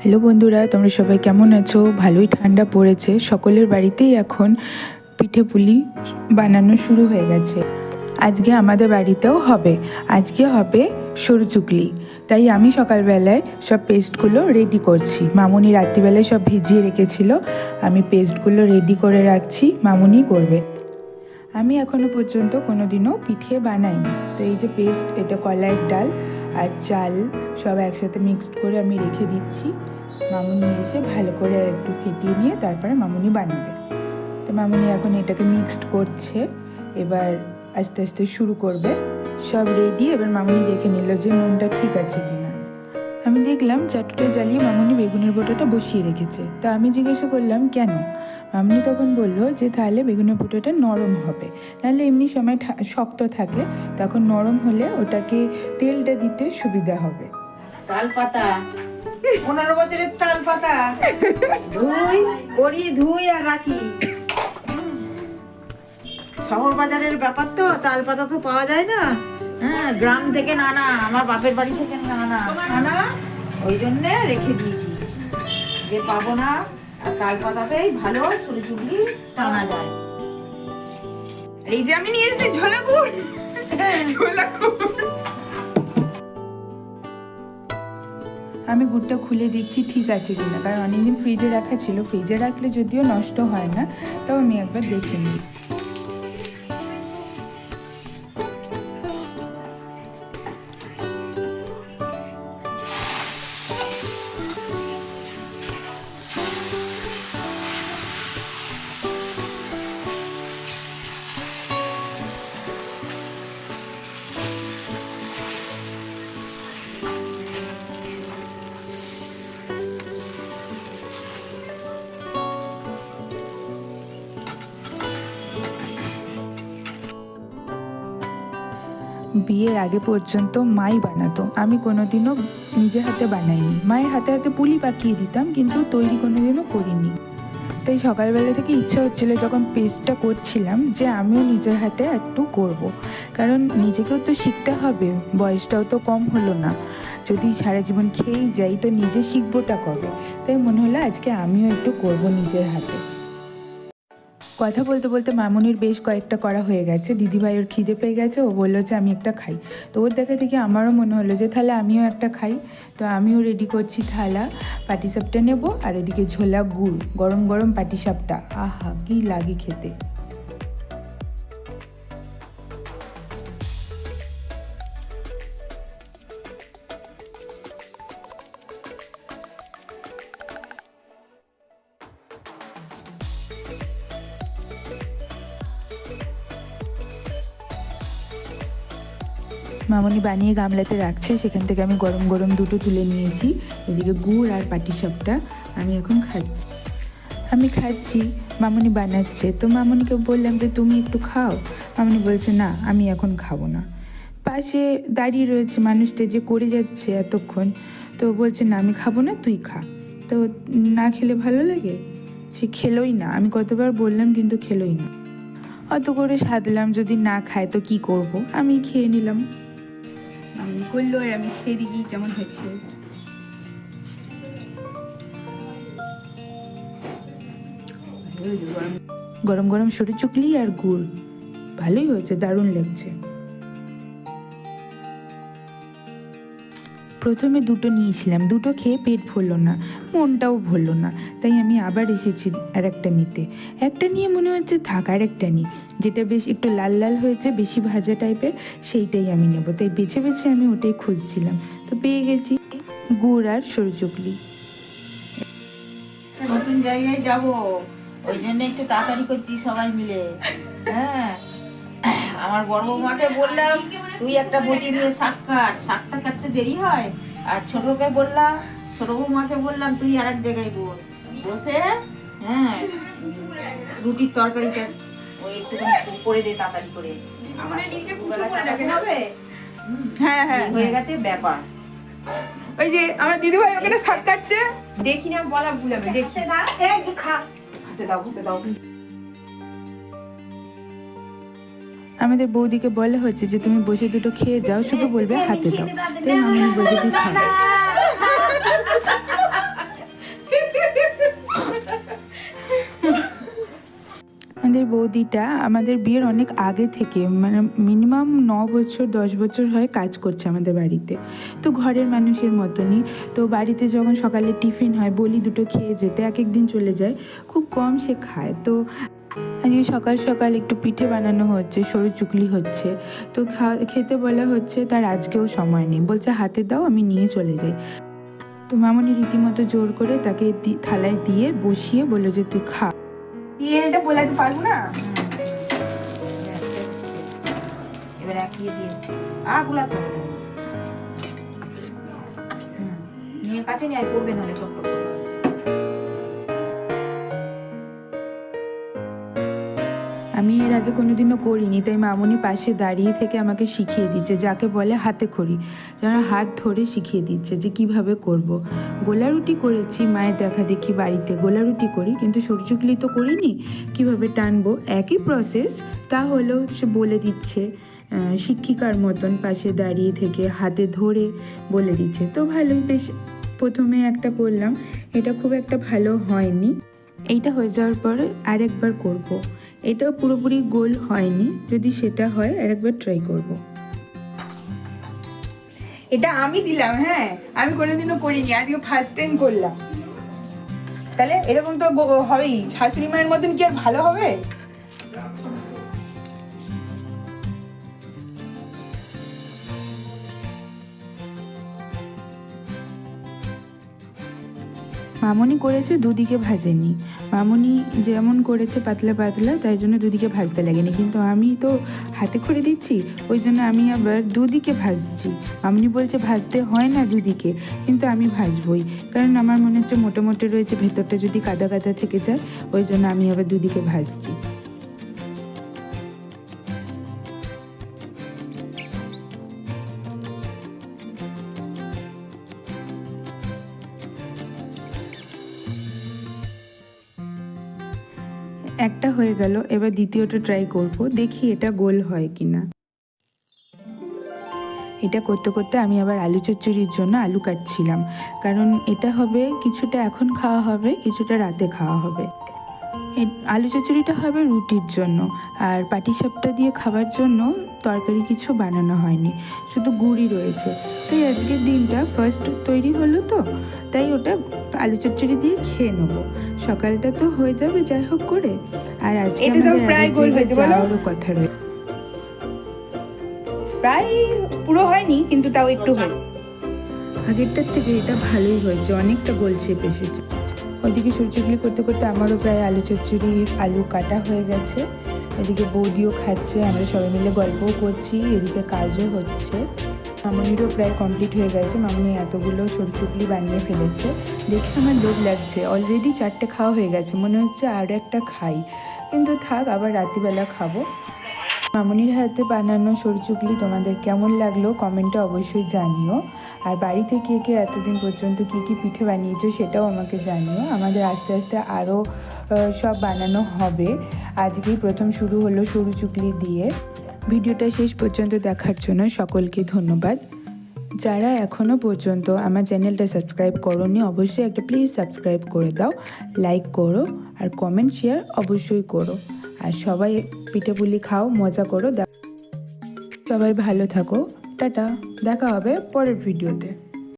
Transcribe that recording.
Hello বন্ধুরা, তোমরা সবাই কেমন আছো? ভালোই ঠান্ডা পড়েছে, সকলের বাড়িতেই এখন পিঠে পুলি বানানো শুরু হয়ে গেছে। আজকে আমাদের বাড়িতেও হবে। আজকে হবে সরু চুকলি। তাই আমি সকালবেলায় সব পেস্টগুলো রেডি করছি। মামুনি রাত্রিবেলায় সব ভিজিয়ে রেখেছিল, আমি পেস্টগুলো রেডি করে রাখছি, মামুনি করবে। আমি এখনও পর্যন্ত কোনো দিনও পিঠে বানাইনি। তো এই যে পেস্ট, এটা কলাইয়ের ডাল আর চাল সব একসাথে মিক্সড করে আমি রেখে দিচ্ছি। মামুনি এসে ভালো করে আর একটু ফেটিয়ে নিয়ে তারপরে মামুনি বানাবে। তো মামুনি এখন এটাকে মিক্সড করছে, এবার আস্তে আস্তে শুরু করবে। সব রেডি, এবার মামুনি দেখে নিল যে নুনটা ঠিক আছে কিনা। আমি দেখলাম চাটুটা জ্বালিয়ে মামুনি বেগুনের বোঁটাটা বসিয়ে রেখেছে। তা আমি জিজ্ঞাসা করলাম কেন। মামুনি তখন বললো যে তাহলে বেগুনের বোঁটাটা নরম হবে, নাহলে এমনি সময় শক্ত থাকে, তখন নরম হলে ওটাকে তেলটা দিতে সুবিধা হবে। তাল পাতা 15 বছরের তাল পাতা ধুই আর রাখি। শহর বাজারের ব্যাপার তো, তাল পাতা তো পাওয়া যায় না। হ্যাঁ, গ্রাম থেকে নানা, আমার বাপের বাড়ি থেকে নানা, ওই জন্য রেখে দিয়েছি যে পাবো না। আর তাল পাতাতেই ভালো সরু চুগলি টানা যায়। এই যে আমি নিয়ে এসেছি ঝোলা গুড়। আমি গুড়টা খুলে দেখছি ঠিক আছে কিনা, কারণ অনেকদিন ফ্রিজে রাখা ছিল। ফ্রিজে রাখলে যদিও নষ্ট হয় না, তাও আমি একবার দেখে নিই। বিয়ের আগে পর্যন্ত মাই বানাতো, আমি কোনোদিনও নিজের হাতে বানাইনি। মায়ের হাতে হাতে পুলি পাকিয়ে দিতাম, কিন্তু তৈরি কোনোদিনও করিনি। তাই সকালবেলা থেকে ইচ্ছা হচ্ছিল যখন পেস্টটা করছিলাম যে আমিও নিজের হাতে একটু করব। কারণ নিজেকেও তো শিখতে হবে, বয়সটাও তো কম হলো না। যদি সারা জীবন খেয়েই যাই তো নিজে শিখবোটা কবে। তাই মনে হলো আজকে আমিও একটু করব নিজের হাতে। কথা বলতে বলতে মামুনির বেশ কয়েকটা করা হয়ে গেছে। দিদিভাই ওর খিদে পেয়ে গেছে, ও বললো যে আমি একটা খাই। তো ওর দেখা থেকে আমারও মনে হলো যে তাহলে আমিও একটা খাই। তো আমিও রেডি করছি থালা, পাটিসাপটা নেব, আর এদিকে ঝোলা গুড়, গরম গরম পাটিসাপটা, আহা কি লাগে খেতে। মামুনি বানিয়ে গামলাতে রাখছে, সেখান থেকে আমি গরম গরম দুটো তুলে নিয়েছি। এদিকে গুড় আর পাটিসাপটা আমি এখন খাচ্ছি। মামুনি বানাচ্ছে, তো মামুনিকে বললাম যে তুমি একটু খাও। মামুনি বলছে না, আমি এখন খাবো না। পাশে দাঁড়িয়ে রয়েছে মানুষটা যে করে যাচ্ছে এতক্ষণ, তো বলছে না আমি খাবো না, তুই খা। তো না খেলে ভালো লাগে? সে খেলোই না। আমি কতবার বললাম কিন্তু খেলোই না। অত করে সাধলাম, যদি না খায় তো কি করব, আমি খেয়ে নিলাম। আমি করলো আর আমি খেয়ে দেখি কেমন হয়েছে। গরম গরম সরু চুকলি আর গুড়, ভালোই হয়েছে, দারুণ লাগছে। প্রথমে দুটো নিয়েছিলাম, দুটো খেয়ে পেট ভরলো না, মনটাও ভরলো না। তাই আমি আবার এসেছি আর একটা নিতে। একটা নিয়ে মনে হচ্ছে থাক আর একটা নিই, যেটা বেশ একটু লাল লাল হয়েছে, বেশি ভাজা টাইপের, সেইটাই আমি নেব। তাই বেছে বেছে আমি ওটাই খুঁজছিলাম, তো পেয়ে গেছি গুড় আর সরু চুকলি। নতুন জায়গায় যাব, ওই জন্য একটু তাড়াতাড়ি করছি সবাই মিলে। হ্যাঁ, আমার বড় বৌমাকে বললাম তুই একটা বটি নিয়ে শাকটা কাটতে দেরি হয়। আর ছোট বৌমাকে বললাম তুই আর এক জায়গায় বসে হ্যাঁ রুটির তরকারিটা ওই একটু করে দে তাড়াতাড়ি করে। হ্যাঁ হ্যাঁ হয়ে গেছে ব্যাপার। ওই যে আমার দিদিভাই ওখানে শাক কাটছে, দেখি না বলা ভুল হবে, দেখি না খা, হাতে দাও। আমাদের বৌদিকে বলা হচ্ছে যে তুমি বসে দুটো খেয়ে যাও, শুধু বলবে হাতে দাও। তাই মামনি বলছে তুই খা। বৌদিটা আমাদের বিয়ের অনেক আগে থেকে মানে মিনিমাম 9 বছর 10 বছর হয় কাজ করছে আমাদের বাড়িতে। তো ঘরের মানুষের মতনই। তো বাড়িতে যখন সকালে টিফিন হয় বলি দুটো খেয়ে যেতে, এক এক দিন চলে যায়, খুব কম সে খায়। তো আজকে সকাল সকাল একটু পিঠে বানানো হচ্ছে, সরু চুকলি হচ্ছে। তো খেতে বলা হচ্ছে, তার আজকেও সময় নেই, বলছে হাতে দাও আমি নিয়ে চলে যাই। তো মামনি রীতিমতো জোর করে তাকে থালায় দিয়ে বসিয়ে বললো যে তুই খা। এটা বলাতে পারবো না। এবার একিয়ে দিয়ে গুলা থাকবে নিয়ে কাছে নিয়ে পড়বে নাহলে টপ টপ করে। আমি এর আগে কোনোদিনও করিনি, তাই মামনি পাশে দাঁড়িয়ে থেকে আমাকে শিখিয়ে দিচ্ছে, যাকে বলে হাতে খড়ি, যারা হাত ধরে শিখিয়ে দিচ্ছে যে কিভাবে করব। গোলা রুটি করেছি মায়ের দেখা দেখি বাড়িতে, গোলা রুটি করি, কিন্তু সরু চুকলি তো করিনি, কিভাবে টানবো একই প্রসেস, তাহলেও সে বলে দিচ্ছে শিক্ষিকার মতন পাশে দাঁড়িয়ে থেকে হাতে ধরে বলে দিচ্ছে। তো ভালোই, বেশ প্রথমে একটা করলাম, এটা খুব একটা ভালো হয়নি। এইটা হয়ে যাওয়ার পরে আরেকবার করব। এটাও পুরোপুরি গোল হয়নি, যদি সেটা হয় আরেকবার ট্রাই করব। এটা আমি দিলাম, হ্যাঁ আমি কোনোদিনও করিনি, আজকে ফার্স্ট টাইম করলাম। তাহলে এরকম তো হবেই, শাশুড়ি মায়ের মতন কি আর ভালো হবে? মামনি করেছে দুদিকে ভাজেনি, মামনি যেমন করেছে পাতলা পাতলা, তাই জন্য দুদিকে ভাজতে লাগেনি, কিন্তু আমি তো হাতে করে দিচ্ছি, ওই জন্য আমি আবার দুদিকে ভাজছি। মামনি বলছে ভাজতে হয় না দুদিকে, কিন্তু আমি ভাজবই, কারণ আমার মনে হচ্ছে মোটে মোটে রয়েছে, ভেতরটা যদি কাদা কাদা থেকে যায়, ওই জন্য আমি আবার দুদিকে ভাজছি। একটা হয়ে গেল, এবার দ্বিতীয়টা ট্রাই করব, দেখি এটা গোল হয় কিনা। এটা করতে করতে আমি আবার আলু চচ্চড়ির জন্য আলু কাটছিলাম, কারণ এটা হবে কিছুটা এখন খাওয়া হবে, কিছুটা রাতে খাওয়া হবে। আলু চচ্চড়িটা হবে রুটির জন্য, আর পাটিসাপটা দিয়ে খাবার জন্য তরকারি কিছু বানানো হয়নি, শুধু গুড়ই রয়েছে। তাই আজকের দিনটা ফার্স্ট তৈরি হলো, তো তাই ওটা আলু চচ্চড়ি দিয়ে খেয়ে নেবো। সকালটা তো হয়ে যাবে যাই হোক করে, আর আজকে এটা তো আমাদের প্রায় আরেক গোল জায়গায় হয়েছে, বলো? যাওয়ারও কথা রয়েছে। প্রায় পুরো হয়নি, কিন্তু তাও একটু হয়। আগেরটার থেকে এটা ভালোই হয়েছে, অনেকটা গোল শেপ এসেছে। ওইদিকে সরচুগলি করতে করতে আমারও প্রায় আলু চচ্চড়ি আলু কাটা হয়ে গেছে। এদিকে বৌদিও খাচ্ছে, আমরা সবাই মিলে গল্পও করছি, এদিকে কাজও হচ্ছে। মামনিরও প্রায় কমপ্লিট হয়ে গেছে, মামনি এতগুলো সরচুগলি বানিয়ে ফেলেছে, দেখে আমার লোভ লাগছে। অলরেডি 4টে খাওয়া হয়ে গেছে, মনে হচ্ছে আরও একটা খাই, কিন্তু থাক, আবার রাত্রিবেলা খাবো। মামনির হাতে বানানো সরচুগলি তোমাদের কেমন লাগলো কমেন্টে অবশ্যই জানিও। আর বাড়িতে কে কে এতদিন পর্যন্ত কী কী পিঠে বানিয়েছো সেটাও আমাকে জানিও। আমাদের আস্তে আস্তে আরও সব বানানো হবে। আজকেই প্রথম শুরু হলো সরু চুকলি দিয়ে। ভিডিওটা শেষ পর্যন্ত দেখার জন্য সকলকে ধন্যবাদ। যারা এখনও পর্যন্ত আমার চ্যানেলটা সাবস্ক্রাইব করোনি, অবশ্যই একটা প্লিজ সাবস্ক্রাইব করে দাও, লাইক করো, আর কমেন্ট শেয়ার অবশ্যই করো। আর সবাই পিঠে পুলি খাও, মজা করো, সবাই ভালো থাকো, টাটা, দেখা হবে পরের ভিডিওতে।